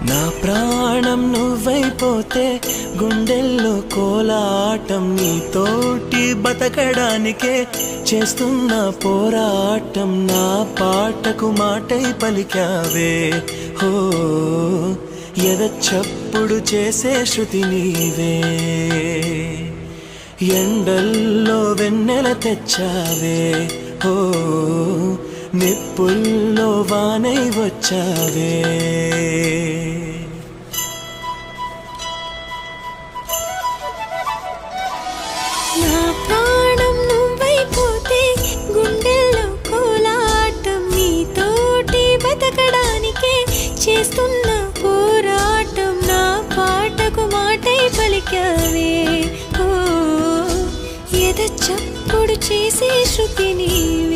నా ప్రాణం నువ్వైపోతే గుండెల్లో కోలాటం నీతోటి బతకడానికే చేస్తున్న పోరాటం నా పాటకు మాటై పలికావే హో ఎద చప్పుడు చేసే శృతి నీవే ఎండల్లో వెన్నెల తెచ్చావే హో నిప్పుల్లో వానై వచ్చావే నా ప్రాణం నువ్వైపోతే గుండెల్లో కోలాటం నీతోటి బతకడానికే చేస్తున్న పోరాటం నా పాటకు మాటై పలికావే ఓ ఎద చప్పుడు చేసే శృతి నీవే